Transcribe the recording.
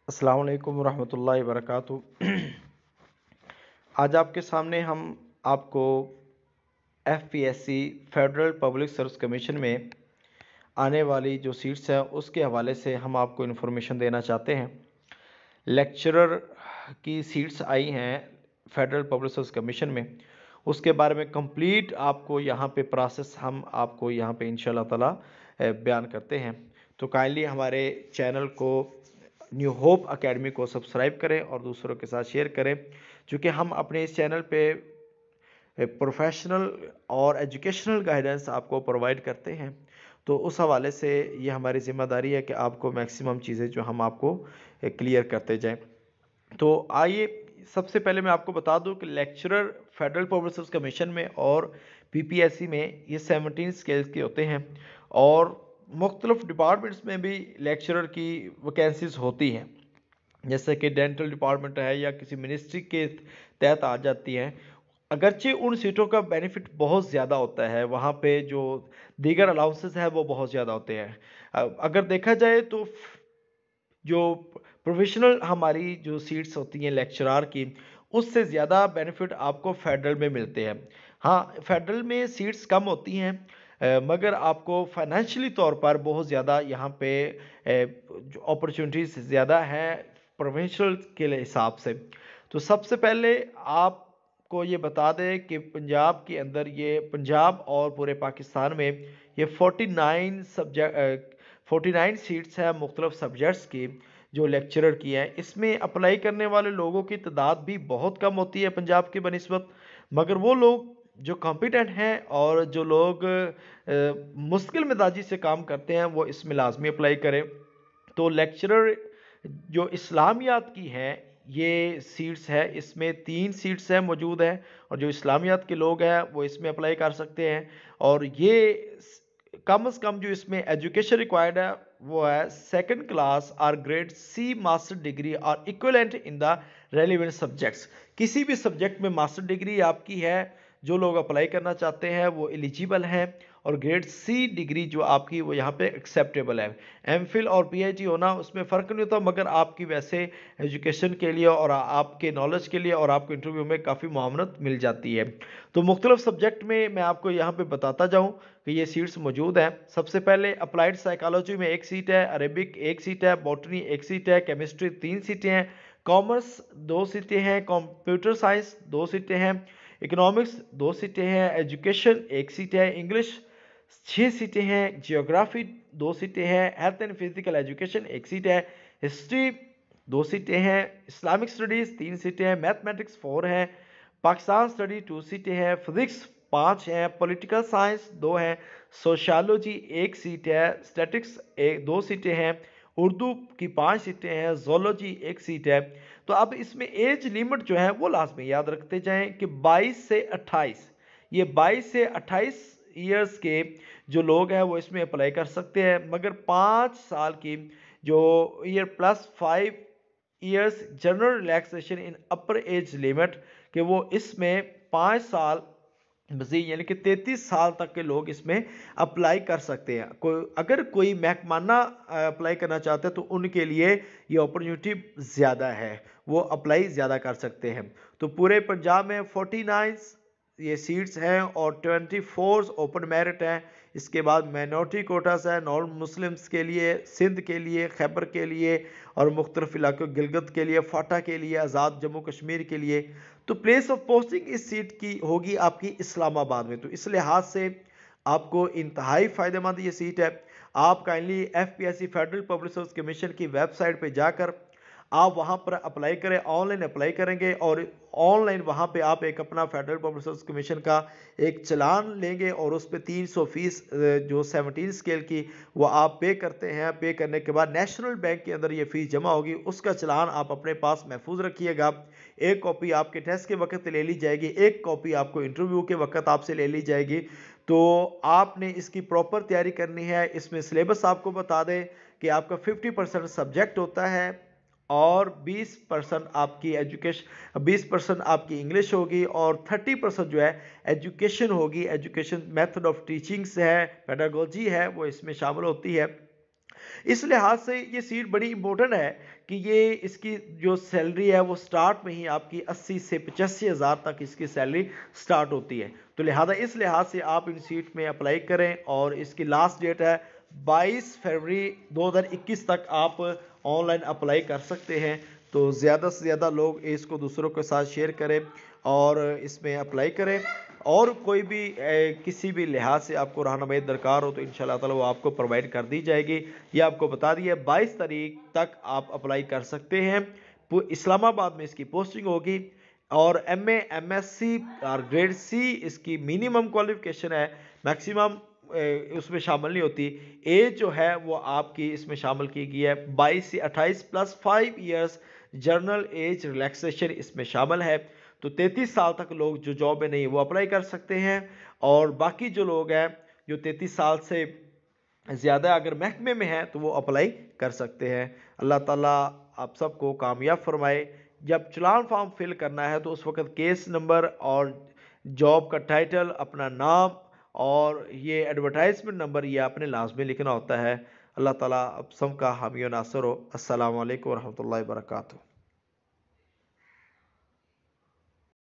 अस्सलाम वालेकुम रहमतुल्लाहि वबरकातुहू। आज आपके सामने हम आपको FPSC federal public service commission में आने वाली जो सीट्स हैं उसके हवाले से हम आपको इन्फॉर्मेशन देना चाहते हैं। लेक्चरर की सीट्स आई हैं फेडरल पब्लिक सर्विस कमीशन में, उसके बारे में कंप्लीट आपको यहाँ पे प्रोसेस हम आपको यहाँ पे इंशाल्लाह ताला बयान करते हैं। तो काइंडली हमारे चैनल को न्यू होप एकेडमी को सब्सक्राइब करें और दूसरों के साथ शेयर करें, क्योंकि हम अपने इस चैनल पे प्रोफेशनल और एजुकेशनल गाइडेंस आपको प्रोवाइड करते हैं। तो उस हवाले से ये हमारी ज़िम्मेदारी है कि आपको मैक्सिमम चीज़ें जो हम आपको क्लियर करते जाएं। तो आइए सबसे पहले मैं आपको बता दूं कि lecturer federal public service commission में और पीपीएससी में ये 17 स्केल्स के होते हैं और मुख्तलिफ डिपार्टमेंट्स में भी लेक्चरर की वैकेंसीज होती हैं, जैसे कि डेंटल डिपार्टमेंट है या किसी मिनिस्ट्री के तहत आ जाती हैं। अगरचे उन सीटों का बेनिफिट बहुत ज़्यादा होता है, वहाँ पे जो दीगर अलाउंसेस है वो बहुत ज़्यादा होते हैं। अगर देखा जाए तो जो प्रोफेशनल हमारी जो सीट्स होती हैं लेक्चरार की, उससे ज़्यादा बेनिफिट आपको फेडरल में मिलते हैं। हाँ, फेडरल में सीट्स कम होती हैं, मगर आपको फाइनेंशियली तौर पर बहुत ज़्यादा यहाँ पे जो अपॉर्चुनिटीज़ ज़्यादा हैं प्रोविंशियल के हिसाब से। तो सबसे पहले आपको ये बता दें कि पंजाब के अंदर ये पंजाब और पूरे पाकिस्तान में ये 49 सीट्स हैं मुख्तलिफ सब्जेक्ट्स की जो लेक्चरर की हैं। इसमें अप्लाई करने वाले लोगों की तादाद भी बहुत कम होती है पंजाब की बनिस्बत, मगर वो लोग जो कॉम्पिटेंट हैं और जो लोग मुश्किल मिजाजी से काम करते हैं वो इसमें लाजमी अप्लाई करें। तो लेक्चरर जो इस्लामियात की हैं ये सीट्स है, इसमें 3 सीट्स हैं मौजूद हैं और जो इस्लामियात के लोग हैं वो इसमें अप्लाई कर सकते हैं। और ये कम से कम जो इसमें एजुकेशन रिक्वायर्ड है वो है सेकंड क्लास और ग्रेड सी मास्टर डिग्री और equivalent in the relevant subjects. किसी भी सब्जेक्ट में मास्टर डिग्री आपकी है, जो लोग अप्लाई करना चाहते हैं वो एलिजिबल हैं, और ग्रेड सी डिग्री जो आपकी वो यहाँ पे एक्सेप्टेबल है। एमफिल और पीएचडी होना उसमें फ़र्क नहीं होता, मगर आपकी वैसे एजुकेशन के लिए और आपके नॉलेज के लिए और आपको इंटरव्यू में काफ़ी मामनत मिल जाती है। तो मुख्तलिफ सब्जेक्ट में मैं आपको यहाँ पे बताता जाऊँ कि ये सीट्स मौजूद हैं। सबसे पहले अप्लाइड साइकोलॉजी में 1 सीट है, अरेबिक 1 सीट है, बॉटनी 1 सीट है, केमिस्ट्री 3 सीटें हैं, कॉमर्स 2 सीटें हैं, कंप्यूटर साइंस 2 सीटें हैं, इकोनॉमिक्स 2 सीटें हैं, एजुकेशन 1 सीट है, इंग्लिश 6 सीटें हैं, जियोग्राफी 2 सीटें हैं, health and physical education 1 seat है, हिस्ट्री 2 सीटें हैं, इस्लामिक स्टडीज़ 3 सीटें हैं, मैथमेटिक्स 4 है, पाकिस्तान स्टडी 2 सीटें हैं, फिजिक्स 5 हैं, पॉलिटिकल साइंस 2 हैं, सोशियोलॉजी 1 सीट है, स्टैटिक्स 2 सीटें हैं, उर्दू की 5 सीटें हैं, जोलॉजी 1 सीट है। तो अब इसमें एज लिमिट जो है वो लाजमी याद रखते जाएं कि 22 से 28, ये 22 से 28 ईयर्स के जो लोग हैं वो इसमें अप्लाई कर सकते हैं, मगर 5 साल की जो year plus 5 years general relaxation इन अपर एज लिमिट कि वो इसमें 5 साल मजीद यानी कि 33 साल तक के लोग इसमें अप्लाई कर सकते हैं। अगर कोई महकमाना अप्लाई करना चाहते हैं तो उनके लिए ये अपॉर्चुनिटी ज़्यादा है, वो अप्लाई ज़्यादा कर सकते हैं। तो पूरे पंजाब में 49 ये सीट्स हैं और 24 ओपन मेरिट हैं। इसके बाद माइनॉरिटी कोटास है, नॉन मुस्लिम्स के लिए, सिंध के लिए, खैबर के लिए और मुख्तलिफ इलाकों गिलगित के लिए, फाटा के लिए, आज़ाद जम्मू कश्मीर के लिए। तो प्लेस ऑफ पोस्टिंग इस सीट की होगी आपकी इस्लामाबाद में, तो इस लिहाज से आपको इंतहाई फ़ायदेमंद ये सीट है। आप kindly FPSC federal public service commission की वेबसाइट पे जाकर आप वहां पर अप्लाई करें, ऑनलाइन अप्लाई करेंगे और ऑनलाइन वहां पे आप एक अपना फेडरल पब्लिक सर्विस कमीशन का एक चलान लेंगे और उस पर 300 फीस जो 17 स्केल की वो आप पे करते हैं। पे करने के बाद नेशनल बैंक के अंदर ये फीस जमा होगी, उसका चलान आप अपने पास महफूज रखिएगा। एक कॉपी आपके टेस्ट के वक्त ले ली जाएगी, एक कॉपी आपको इंटरव्यू के वक्त आपसे ले ली जाएगी। तो आपने इसकी प्रॉपर तैयारी करनी है। इसमें सिलेबस आपको बता दें कि आपका 50% सब्जेक्ट होता है और 20% आपकी एजुकेशन, 20% आपकी इंग्लिश होगी और 30% जो है एजुकेशन होगी। एजुकेशन मेथड ऑफ टीचिंग्स है, पेडागोजी है, वो इसमें शामिल होती है। इस लिहाज से ये सीट बड़ी इंपॉर्टेंट है कि ये इसकी जो सैलरी है वो स्टार्ट में ही आपकी 80 से 85 हज़ार तक इसकी सैलरी स्टार्ट होती है। तो लिहाजा इस लिहाज से आप इन सीट में अप्लाई करें और इसकी लास्ट डेट है 22 फरवरी 2021 तक आप ऑनलाइन अप्लाई कर सकते हैं। तो ज़्यादा से ज़्यादा लोग इसको दूसरों के साथ शेयर करें और इसमें अप्लाई करें। और कोई भी किसी भी लिहाज से आपको रहनुमाई दरकार हो तो इंशाल्लाह ताला वो आपको प्रोवाइड कर दी जाएगी। ये आपको बता दिया 22 तारीख तक आप अप्लाई कर सकते हैं। इस्लामाबाद में इसकी पोस्टिंग होगी और MA MSc और ग्रेड सी इसकी मिनिमम क्वालिफिकेशन है, मैक्सिमम उसमें शामिल नहीं होती। एज जो है वो आपकी इसमें शामिल की गई है 22 से 28 plus 5 years journal age relaxation इसमें शामिल है। तो 33 साल तक लोग जो जॉब में नहीं वो अप्लाई कर सकते हैं और बाकी जो लोग हैं जो 33 साल से ज़्यादा अगर महकमे में हैं तो वो अप्लाई कर सकते हैं। अल्लाह ताला आप सबको कामयाब फरमाए। जब चलान फॉर्म फिल करना है तो उस वक्त केस नंबर और जॉब का टाइटल, अपना नाम और ये एडवर्टाइजमेंट नंबर ये आपने लाजमी लिखना होता है। अल्लाह ताला आप सबका हामी व नासर हो। अस्सलामु अलैकुम वरहमतुल्लाहि वबरकातुहू।